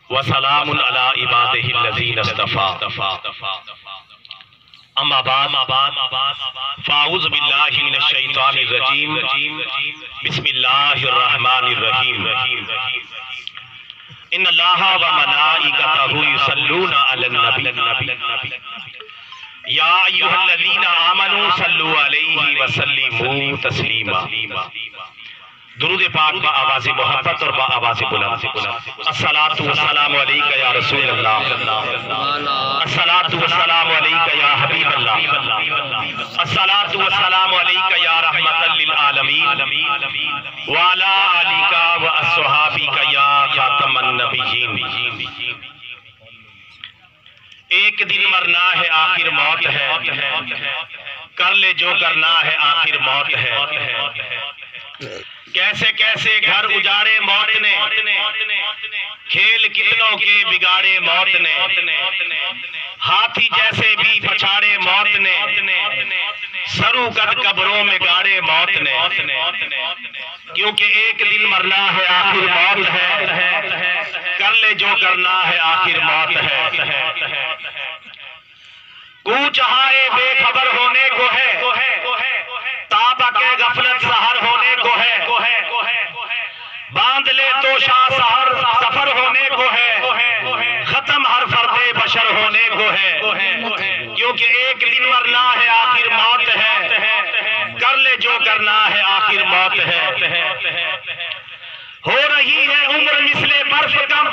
व सलामुन अला इबादिहिल्लज़ीना इस्तफ़ा। अम्मा बाद फ़ाऊज़ु बिल्लाहि मिनश शैतानिर रजीम। बिस्मिल्लाहिर रहमानिर रहीम। इन्नल्लाहा व मलाइकतहु युसल्लूना अलन नबी या अय्युहल्लज़ीना आमनू सल्लु अलैहि व सल्लिमू तस्लीमा। दुरूद पाक बा आवाज़ मोहब्बत और बा आवाज़ बुलंद। अस्सलातु वस्सलामु अलैका या रसूल अल्लाह, अस्सलातु वस्सलामु अलैका या हबीब अल्लाह, अस्सलातु वस्सलामु अलैका या रहमतल लिल आलमीन व अला आलिका व अस्हाबिका या खातमन नबिय्यीन। एक दिन मरना है आखिर मौत है, कर ले जो करना है आखिर मौत है। कैसे कैसे घर उजाड़े मौत ने, खेल कितनों के बिगाड़े मौत ने, हाथी जैसे भी पछाड़े मौत ने, सरू कद कब्रों में गाड़े मौत ने। क्योंकि एक दिन मरना है आखिर मौत है, कर ले जो करना है आखिर मौत है। कूच हाय बेखबर होने को है, ताबा के गफलत सहर होने को है, बांध ले तो शाह सहर सफर होने को है, खत्म हर फर्दे बशर होने को है। क्योंकि एक दिन मरना है आखिर मौत है, कर ले जो करना है आखिर मौत है। हो रही है उम्र मिसले बर्फ कम,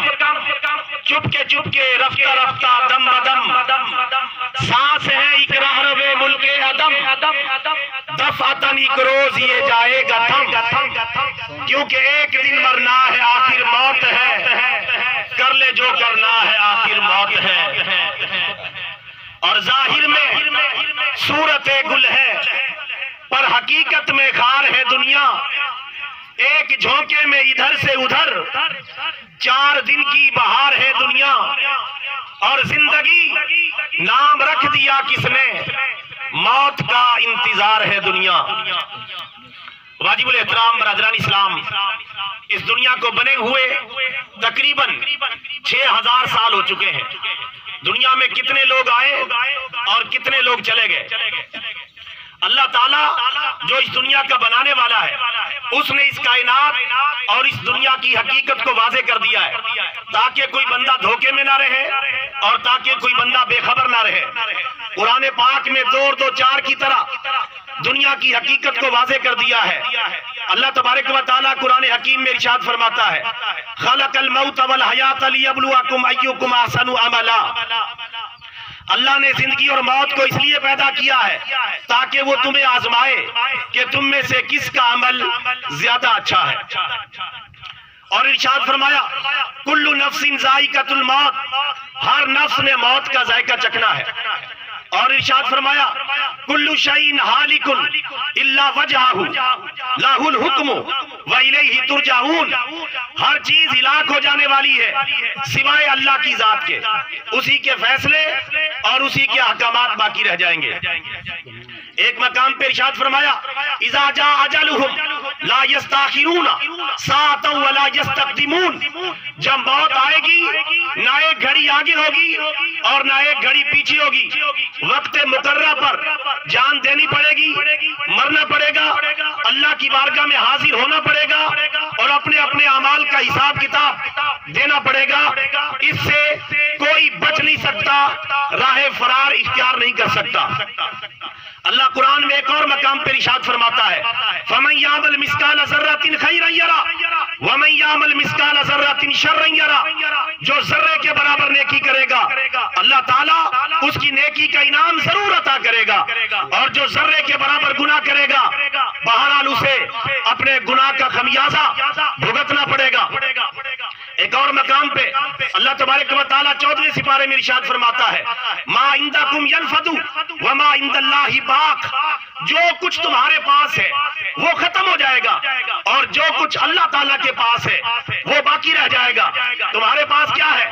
चुपके रफ्ता रफ्ता दम बदम, सांस है इकरार वे मुल्के अदम, दफअतन एक रोज ये जाएगा थम। क्योंकि एक दिन मरना है आखिर मौत है, कर ले जो करना है आखिर मौत है। और जाहिर में सूरत गुल है, पर हकीकत में खार है दुनिया। एक झोंके में इधर से उधर 4 दिन की बहार है दुनिया। और जिंदगी नाम रख दिया किसने, मौत का इंतजार है दुनिया। वाजिबुल एहतराम बरादरान इस्लाम, इस दुनिया को बने हुए तकरीबन 6000 साल हो चुके हैं। दुनिया में कितने लोग आए और कितने लोग चले गए। अल्लाह ताला जो इस दुनिया का बनाने वाला है, उसने इस कायनात और इस दुनिया की हकीकत को वाज़े कर दिया है, ताकि कोई बंदा धोखे में ना रहे और ताकि कोई बंदा बेखबर ना रहे। कुरान पाक में 2 और 2 4 की तरह दुनिया की हकीकत को वाज़े कर दिया है। अल्लाह तबारक व तआला कुरान हकीम में इरशाद फरमाता है, खलकल मौत वल हयात लियब्लुवकुम अय्युकुम अहसनु अमला। अल्लाह ने जिंदगी और मौत को इसलिए पैदा किया है ताकि वो तुम्हें आजमाए कि तुम में से किसका अमल ज्यादा अच्छा है। और इरशाद फरमाया, कुल्लु नफ्सिन जायकातुल मौत, हर नफ्स ने मौत का जायका चखना है। और इरशाद फरमाया, कुल्लु शैइन हालिकुन इल्ला वजहहु लाहुल हुक्मु व इलैहि तुरजाऊन। हर चीज हिलाक हो जाने वाली है सिवाय अल्लाह की जात के, उसी के फैसले और उसी के अहकामात बाकी रह जाएंगे। एक मकाम पे इरशाद फरमाया, इज़ा जा अजलुहुम ला यस्ताखिरून साअतन व ला यस्तक़दिमून। जब मौत आएगी ना एक घड़ी आगे होगी और ना एक घड़ी पीछे होगी। वक्त मुकर्रर पर जान देनी पड़ेगी, मरना पड़ेगा, अल्लाह की बारगाह में हाजिर होना पड़ेगा और अपने अपने अमाल का हिसाब किताब देना पड़ेगा। इससे कोई बच नहीं सकता, राह फरार इख्तियार नहीं कर सकता। अल्लाह कुरान में एक और मकाम पर इरशाद फरमाता है, फमन यामल मिस्काल ज़र्रतिन खैरन यरा व मन यामल मिस्काल ज़र्रतिन शर्रन यरा। जो जर्रे के बराबर नेकी करेगा अल्लाह ताला उसकी नेकी का इनाम जरूर अता करेगा, और जो जर्रे के बराबर गुनाह करेगा बहरहाल उसे अपने गुनाह का खमियाजा भुगतना पड़ेगा। एक और मकाम पे अल्लाह तबारक व तआला 14वें सिपारे में इरशाद फरमाता है, मा इंदकुम यनफदु व मा इंदल्लाहि बाक। जो कुछ तुम्हारे पास है वो खत्म हो जाएगा और जो कुछ अल्लाह ताला के पास है वो बाकी रह जाएगा। तुम्हारे पास क्या है,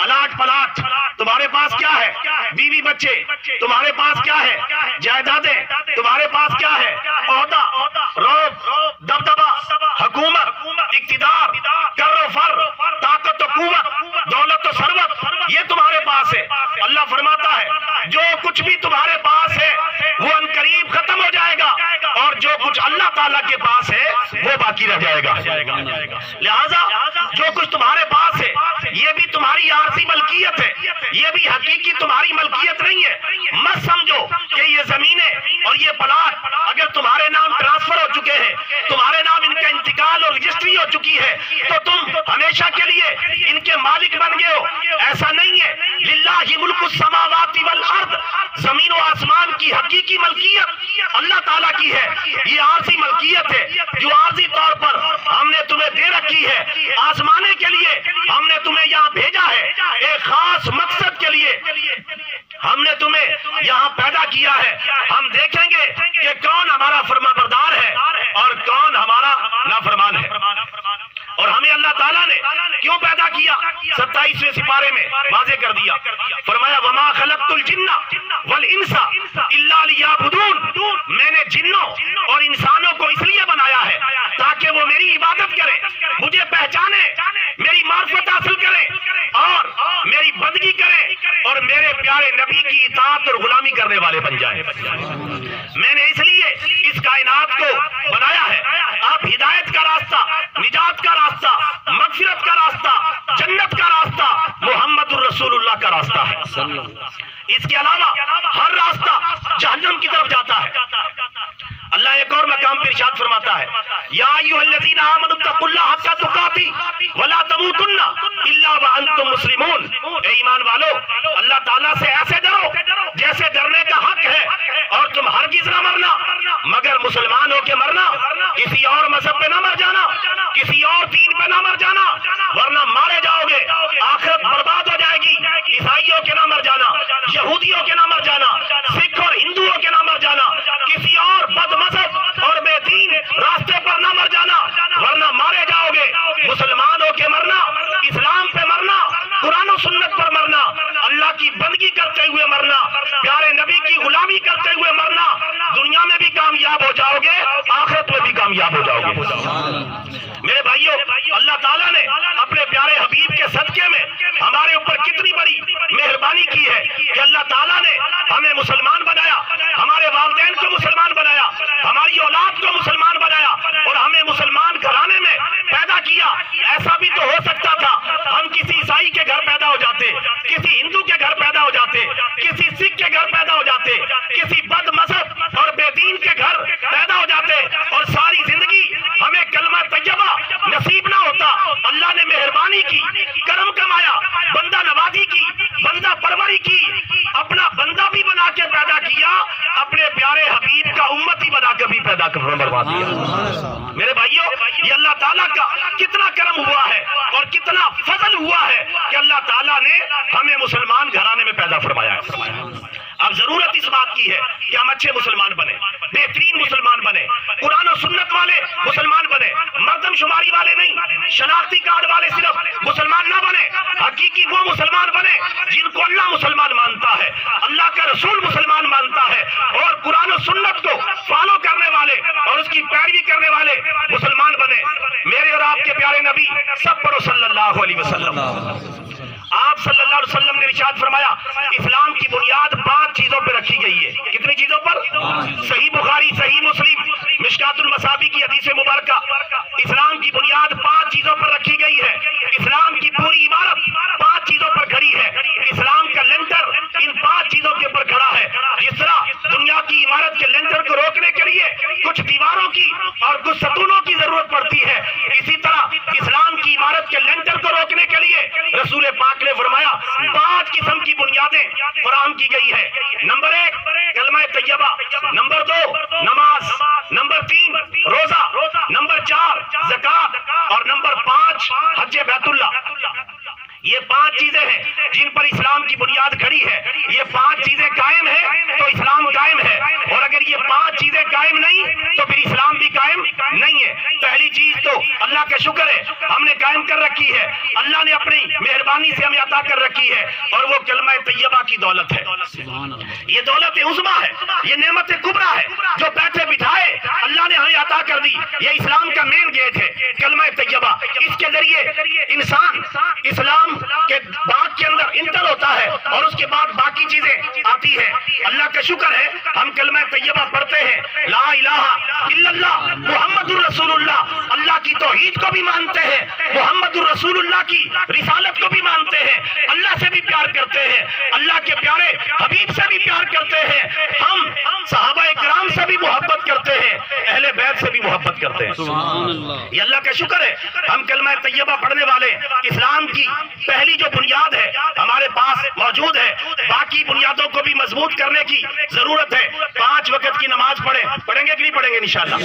अलाट पलाट। तुम्हारे पास क्या है, बीवी बच्चे। तुम्हारे पास क्या है, जायदादें। तुम्हारे पास क्या है, ओहदा, रौब, दबदबा, हुकूमत, इक्तिदार, कर्रो फर, ताकत लिहाजा जो कुछ तुम्हारे पास है ये भी तुम्हारी आरसी मलकियत है, ये भी हकीकी तुम्हारी मलकियत नहीं है। मत समझो कि ये जमीनें और ये प्लाट अगर तुम्हारे नाम ट्रांसफर हो चुके हैं, तुम्हारे नाम इनका इंतकाल और रजिस्ट्री हो चुकी है, तो तुम हमेशा के लिए इनके मालिक बन गए हो। ऐसा नहीं है। लिल्लाहि मुल्कुस समावाति वल अर्द, जमीन और आसमान की हकीकी मलकियत अल्लाह ताला की है। ये आरजी मलकियत है जो आरजी तौर पर हमने तुम्हें दे रखी है। आजमाने के लिए हमने तुम्हें यहाँ भेजा है, एक खास मकसद के लिए हमने तुम्हें यहाँ पैदा किया है। हम देखेंगे कि कौन हमारा फरमाबरदार है और कौन हमारा नाफरमान है। और हमें अल्लाह ताला ने क्यों पैदा किया, 27वें सिपारे में वाज़े कर दिया। फरमाया वमा खलक़तुल जिन्ना वल इंसा इल्ला लियअबुदून, मैंने जिन्नों और इंसानों को इसलिए बनाया है ताकि वो मेरी इबादत करें, मुझे पहचाने, मेरी मार्फत हासिल करें और मेरी बंदगी करें और मेरे प्यारे नबी की इताअत और गुलामी करने वाले बन जाएं। मैंने इसलिए इस कायनात को बनाया है। आप हिदायत का रास्ता, निजात का रास्ता, मगफिरत का रास्ता, जन्नत का रास्ता मुहम्मदुर रसूलुल्लाह का रास्ता है। इसके अलावा हर रास्ता जहन्नम की तरफ जाता है। अल्लाह एक और मकाम पर इरशाद फरमाता है, या अय्युहल्लज़ीना आमनुत्तकुल्लाह हक्का तुकाती वला तमूतुन्ना इल्ला व अंतुम मुस्लिमून। ए ईमान वालो, अल्लाह ताला से ऐसे डरो जैसे डरने का हक है, और तुम हरगिज़ न मरना मगर मुसलमान होके मरना, किसी और मजहब पे न मर जाना, किसी और दीन पे न मर जाना, वरना मारे जाओगे, आखिरत बर्बाद हो जाएगी। ईसाइयों के ना मर जाना, यहूदियों के ना मर जाना, सिख और हिंदुओं के ना मर जाना, किसी और बदमज़हब और बेदीन रास्ते पर ना मर जाना, वरना मारे जाओगे। मुसलमान होके मरना, इस्लाम पे मरना, कुरान और सुन्नत पर मरना, अल्लाह की बंदगी करते हुए मरना, प्यारे नबी की गुलामी करते हुए मरना, दुनिया में भी कामयाब हो जाओगे, आखिरत में भी कामयाब हो जाओगे। मेरे भाइयों, अल्लाह ताला ने अपने प्यारे हबीब के सदके में हमारे ऊपर कितनी बड़ी मेहरबानी की है कि अल्लाह ताला ने हमें मुसलमान बनाया, हमारे वालिदैन को मुसलमान बनाया, हमारी औलाद को मुसलमान बनाया और हमें मुसलमान घराने में पैदा किया। ऐसा भी तो हो सकता था हम किसी ईसाई के घर पैदा हो जाते, किसी हिंदू के घर पैदा हो जाते, किसी सिख के घर पैदा हो जाते, किसी बद मजहब और बेदीन के घर पैदा हो जाते और सारी जिंदगी हमें कलमा तैयबा नसीब ना होता। अल्लाह ने मेहरबानी की, करम कमाया, बंदा नवाजी की, बंदा परवरी की, अपना बंदा भी बना के पैदा किया, अपने प्यारे हबीब का उम्मती बना के भी पैदा कर बर्बाद दिया। मेरे भाइयों, ये अल्लाह ताला का कितना करम हुआ है और कितना फजल हुआ है कि अल्लाह ताला ने हमें मुसलमान घराने में पैदा फरमाया है। अब जरूरत इस बात की है कि हम अच्छे मुसलमान बने, बेहतरीन मुसलमान बने, कुरान और सुन्नत वाले मुसलमान बने, मर्दमशुमारी वाले नहीं, शनाख्ती कार्ड वाले सिर्फ मुसलमान ना बने, हकीकी वो मुसलमान बने जिनको अल्लाह मुसलमान मानता है, अल्लाह का रसूल मुसलमान मानता है और कुरान और सुन्नत को फॉलो करने वाले और उसकी पैरवी करने वाले मुसलमान बने। मेरे और आपके प्यारे नबी सब पढ़ो सल्लल्लाहु अलैहि वसल्लम। आप सल्लल्लाहु अलैहि वसल्लम ने इरशाद फरमाया, इस्लाम की बुनियाद 5 चीजों पर रखी गई है। कितनी चीजों पर? सही बुखारी, सही मुस्लिम, मिशकातुल मसाबी की हदीस मुबारका, इस्लाम की बुनियाद 5 चीजों पर रखी गई है। इस्लाम की पूरी इमारत 5 चीजों पर खड़ी है। इस्लाम का लेंटर इन 5 चीजों के ऊपर खड़ा है। जिस तरह दुनिया की इमारत के लेंटर को रोकने के लिए कुछ दीवारों की और कुछ सतूनों की जरूरत पड़ती है, इसी तरह इस्लाम की इमारत के लेंटर को रोकने के लिए रसूल पाक ने फरमाया 5 किस्म की बुनियादें फराहम की गई है। नंबर 1 कलमा तैयबा, नंबर 2 नमाज, नंबर 3 रोजा, नंबर 4 ज़कात और नंबर 5 हज बैतुल्लाह। ये 5 चीजें हैं जिन पर इस्लाम की बुनियाद खड़ी है। ये 5 चीजें कायम है तो इस्लाम कायम है, और अगर ये 5 चीजें कायम नहीं तो फिर इस्लाम भी कायम नहीं है। पहली चीज तो अल्लाह का शुक्र है हमने कायम कर रखी है, अल्लाह ने अपनी मेहरबानी से हमें अता कर रखी है, और वो कलमा तैयबा की दौलत है। ये दौलत उज़्मा है, ये नेमत कुबरा है जो बैठे बिठाए अल्लाह ने हमें अता कर दी। ये इस्लाम का मेन गेट है कलमा तैयबा। इसके जरिए इंसान इस्लाम के बाग के अंदर इंटर होता है और उसके बाद बाकी चीजें आती है। अल्लाह का शुक्र है हम कलमा तैयबा पढ़ते हैं, ला इलाहा इल्लल्लाह मुहम्मदुर रसूलुल्लाह, अल्लाह की तौहीद को भी मानते हैं, मुहम्मदुर रसूलुल्लाह की रिसालत को भी मानते हैं, अल्लाह से भी प्यार करते हैं, अल्लाह के प्यारे हबीब से भी प्यार करते हैं, हम सहाबा इकराम से भी मोहब्बत करते हैं, अहले बैत से भी मोहब्बत करते हैं। ये अल्लाह का शुक्र है हम कलमा तैयबा पढ़ने वाले इस्लाम की पहली जो बुनियाद है हमारे पास मौजूद है। बाकी बुनियादों को भी मजबूत करने की जरूरत है। 5 वक्त की नमाज पढ़ेंगे कि नहीं पढ़ेंगे इंशाअल्लाह?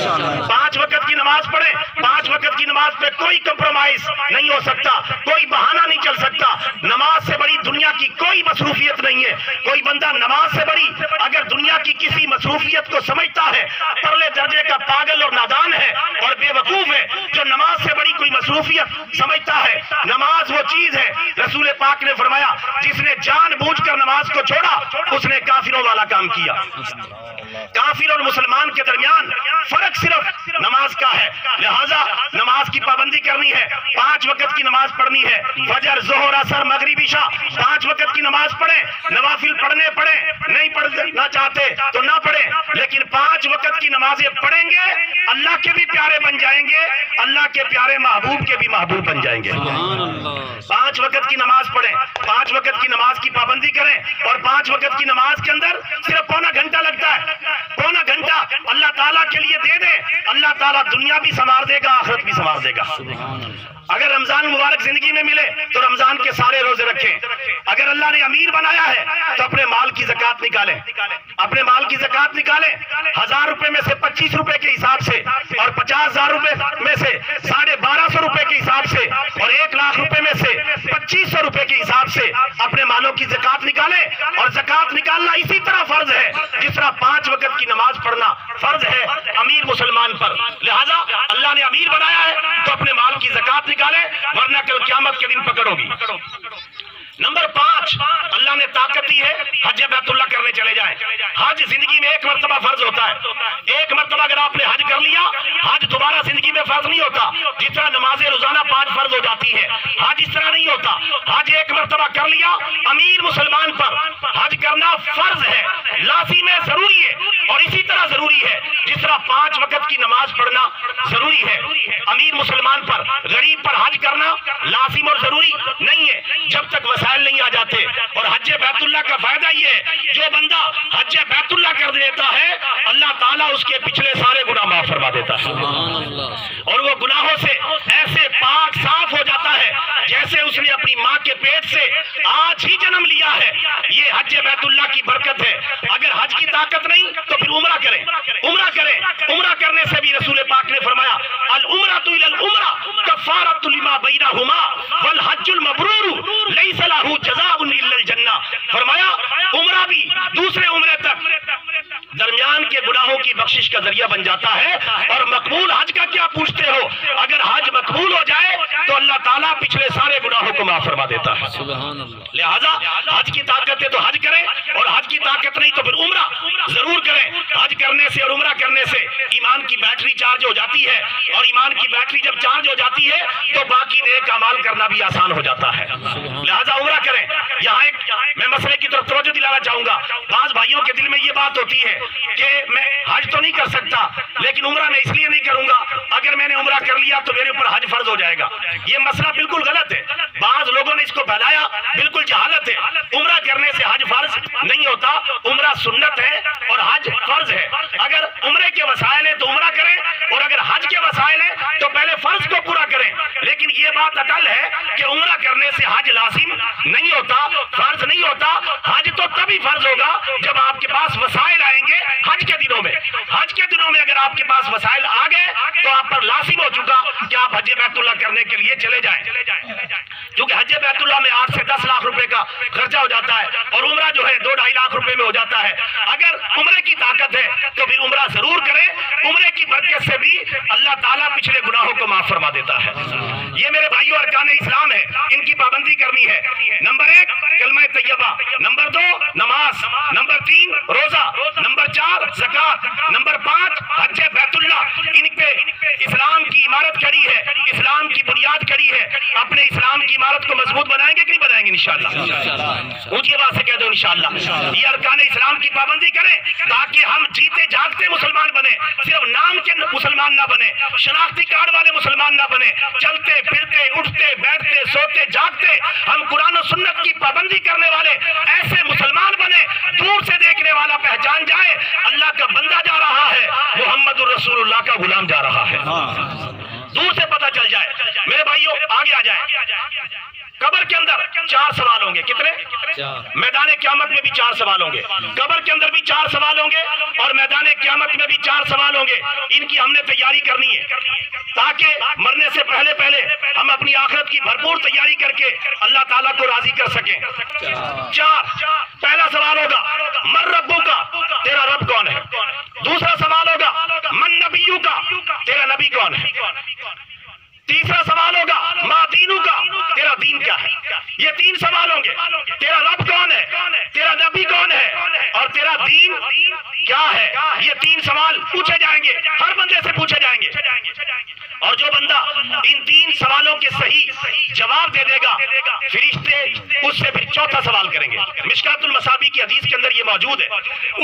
5 वक्त की नमाज पढ़े। 5 वक्त की नमाज पे कोई कंप्रोमाइज नहीं हो सकता, कोई बहाना नहीं चल सकता। नमाज से बड़ी दुनिया की कोई मसरूफियत नहीं है। कोई बंदा नमाज से बड़ी अगर दुनिया की किसी मसरूफियत को समझता है, परले दर्जे का पागल और नादान है और बेवकूफ है जो नमाज से बड़ी कोई मसरूफियत समझता है। नमाज वो चीज है, रसूल पाक ने फरमाया जिसने जानबूझकर नमाज को छोड़ा उसने काफिरों वाला काम किया। काफिर और मुसलमान के दरमियान फर्क सिर्फ नमाज का है, लिहाजा नमाज की पाबंदी करनी है। 5 वक्त की नमाज पढ़नी है, फजर जोहर असर मगरिब इशा 5 वक्त की नमाज पढ़े। नवाफिल पढ़ने पढ़े, नहीं पढ़ना चाहते तो ना पढ़े, लेकिन 5 वक्त की नमाजें पढ़ेंगे अल्लाह के भी प्यारे बन जाएंगे, अल्लाह के प्यारे महबूब के भी महबूब बन जाएंगे। 5 वक्त की नमाज पढ़े, 5 वक्त की नमाज की पाबंदी करें और 5 वक्त की नमाज के अंदर सिर्फ पौना घंटा लगता है। पौना घंटा अल्लाह ताला के लिए दे दे, अल्लाह ताला दुनिया भी संवार देगा, आखिरत भी संवार देगा। अगर रमजान मुबारक जिंदगी में मिले तो रमजान के सारे रोजे रखें। अगर अल्लाह ने अमीर बनाया है तो अपने माल की ज़कात निकालें, अपने माल की ज़कात निकालें। 1000 रुपए में से 25 रुपए के हिसाब से और 50,000 रुपए में से 1250 रुपए के हिसाब से और 1 लाख रुपए में से 2500 रुपए के हिसाब से अपने मालों की ज़कात निकालें। और ज़कात निकालना इसी तरह फर्ज है जिस तरह 5 वक्त की नमाज पढ़ना फर्ज है अमीर मुसलमान पर। लिहाजा अल्लाह ने अमीर बनाया है तो अपने माल की ज़कात निकाले, वरना कल क़यामत के दिन पकड़ोगी। नंबर 5, अल्लाह ने ताकत दी है हज बैतुल्लाह करने चले जाएं। हज जिंदगी में एक मरतबा फर्ज होता है। एक मरतबा अगर आपने हज कर लिया, हज दोबारा जिंदगी में फर्ज नहीं होता। जिस तरह नमाजें रोजाना 5 फर्ज हो जाती है, हज इस तरह नहीं होता। हज एक मरतबा कर लिया, अमीर मुसलमान पर हज करना फर्ज है, लाजिम है, जरूरी है। और इसी तरह जरूरी है जिस तरह 5 वक्त की नमाज पढ़ना जरूरी है, अमीर मुसलमान पर, गरीब पर हज करना लाजिम और जरूरी नहीं है जब तक वसाइल नहीं आ जाते। और हज बैतुल्लाह का फायदा ये है, जो बंदा हज बैतुल्लाह कर देता है अल्लाह ताला उसके पिछले सारे गुनाह माफ फरमा देता है और वो गुनाहों से ऐसे पाक साफ हो जाता है जैसे उसने अपनी माँ के पेट से आज ही जन्म लिया है। ये हज बैतुल्लाह की बरकत है। अगर हज की ताकत नहीं तो फिर उम्रा करें, उम्रा करें। उम्रा करने से भी रसूल पाक ने फरमाया अल उम्रतु इलल उम्रा कफ़ारतु लिमा बैनहुमा वल हज्जुल मबरूर लैसा लहू जज़ाउन इल्लल जन्नह। फरमाया उम्रा भी दूसरे उम्रे तक दरमियान के गुनाहों की बख्शिश का जरिया बन जाता है। और मकबूल हज का क्या पूछते हो, अगर हज मकबूल हो जाए तो अल्लाह ताला पिछले सारे गुनाहों को माफ फरमा देता है। लिहाजा हज की ताकत है तो हज करें, और हज की ताकत नहीं तो फिर उम्रा जरूर करें। हज करने से और उम्रा करने से ईमान की बैटरी चार्ज हो जाती है, और ईमान की बैटरी जब चार्ज हो जाती है तो बाकी नेक अमाल करना भी आसान हो जाता है। लिहाजा उम्रा करें। यहाँ एक मैं मसले की तरफ तवज्जो दिलाना चाहूंगा। बाज भाइयों के दिल में ये बात होती है कि मैं हज तो नहीं कर सकता, लेकिन उम्रा मैं इसलिए नहीं करूंगा, अगर मैंने उम्रा कर लिया तो मेरे ऊपर हज फर्ज हो जाएगा। ये मसला बिल्कुल गलत है। बाज लोगों ने इसको फैलाया, बिल्कुल जहालत है। उम्रा करने से हज फर्ज नहीं होता, उम्रा सुन्नत है और हज फर्ज है। अगर उम्रे के वसाइल है तो उम्रा करें, और अगर हज के वसाइल है तो पहले फर्ज को पूरा करें। लेकिन ये बात अटल है कि उम्रा करने से हज लाजिम नहीं होता, फर्ज नहीं होता। हज तो तभी फर्ज होगा जब आपके पास वसाइल आएंगे। हज के दिनों में, हज के दिनों में अगर आपके पास वसाइल आ गए तो आप पर लाजिम हो चुका कि आप हज बैतुल्लाह करने के लिए चले जाएं। क्योंकि हज बैतुल्लाह में 8 से 10 लाख रुपए का खर्चा हो जाता है, और उम्रा जो है 2-2.5 लाख रुपए में हो जाता है। अगर उम्रे की ताकत है तो फिर उम्रा जरूर करें। उम्रे की बरकत से भी अल्लाह ताला पिछले गुनाहों को माफ फरमा देता है। ये मेरे भाइयों अरकान इस्लाम है, इनकी पाबंदी करनी है। नंबर 1 कलमा तैयबा, नंबर 2 नमाज, नंबर 3 रोजा, नंबर 4 ज़कात, नंबर 5 हज बैतुल्लाह। इन पे इस्लाम की इमारत खड़ी है, इस्लाम की बुनियाद खड़ी है। अपने इस्लाम की की इमारत को मजबूत बनाएंगे कि नहीं बनाएंगे? इंशाअल्लाह। ऊंची आवाज से कह दो इंशाअल्लाह। ये अरकान इस्लाम की पाबंदी करें ताकि हम जीते जागते मुसलमान बने, सिर्फ नाम के मुसलमान ना बने, शनाख्ती कार्ड वाले मुसलमान ना बने, चलते फिरते उठते बैठते सोते जागते हम कुरान और सुन्नत की पाबंदी करने वाले ऐसे मुसलमान बने, दूर से देखने वाला पहचान जाए अल्लाह का बंदा जा रहा है, मुहम्मदुर रसूलुल्लाह का गुलाम जा रहा है। दूर से पता चल जाए। मेरे भाइयों आगे आ जाए। कब्र के अंदर 4 सवाल होंगे। कितने? मैदान क़यामत में भी 4 सवाल होंगे, कब्र के अंदर भी 4 सवाल होंगे और मैदान क़यामत में भी 4 सवाल होंगे। इनकी हमने तैयारी करनी है ताकि मरने से पहले पहले हम अपनी आखिरत की भरपूर तैयारी करके अल्लाह ताला को राजी कर सकें। 4। पहला सवाल होगा मन रब्बू का, तेरा रब कौन है? दूसरा सवाल होगा मन नबियू का, तेरा नबी कौन है? तीसरा सवाल होगा मा दीनू का, तेरा दीन क्या है? ये 3 सवाल होंगे। तेरा रब कौन है, तेरा नबी कौन है और तेरा दीन क्या है? ये 3 सवाल पूछे जाएंगे, हर बंदे से पूछे जाएंगे। और जो बंदा इन 3 सवालों के सही जवाब दे देगा फरिश्ते उससे फिर चौथा सवाल करेंगे। मिशकातुल मसाबी की हदीस के अंदर ये मौजूद है।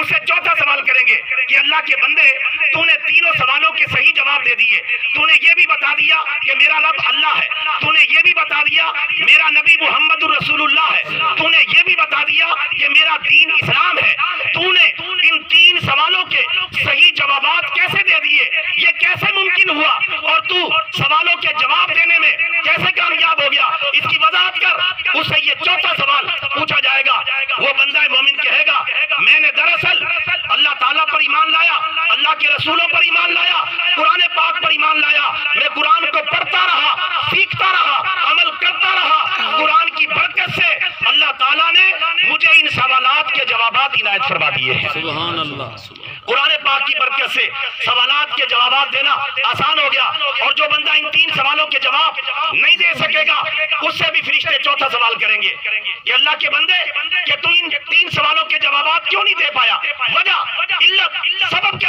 उससे चौथा सवाल करेंगे कि अल्लाह के बंदे तूने तीनों सवालों के सही जवाब दे दिए, तूने ये भी बता दिया कि मेरा रब अल्लाह है, तूने ये भी बता दिया मेरा नबी मुहम्मदुर रसूलुल्लाह है, तूने ये भी बता दिया कि मेरा दीन इस्लाम है। तूने इन 3 सवालों के सही जवाबात कैसे दे दिए? ये कैसे मुमकिन हुआ और तू सवालों के जवाब देने में कैसे कामयाब हो गया? इसकी वजाहत कर। उससे ये चौथा सवाल पूछा जाएगा। वो बंदा मोमिन कहेगा मैंने दरअसल अल्लाह ताला पर ईमान लाया, अल्लाह के रसूलों पर ईमान लाया, कुरान पाक पर ईमान लाया, मैं कुरान को पढ़ता रहा, सीखता रहा, अमल करता रहा। कुरान की बरकत से अल्लाह ताला ने मुझे इन सवालात के जवाबात इनायत फरमा दिए हैं। सुभान अल्लाह। कुरान पाक की बरकत से सवालात के जवाब देना आसान हो गया। और जो बंदा इन 3 सवालों के जवाब नहीं दे सकेगा उससे भी फरिश्ते चौथा सवाल करेंगे कि अल्लाह के बंदे कि तू इन 3 सवालों के जवाब क्यों नहीं दे पाया? वजह, इल्लत, सबब क्या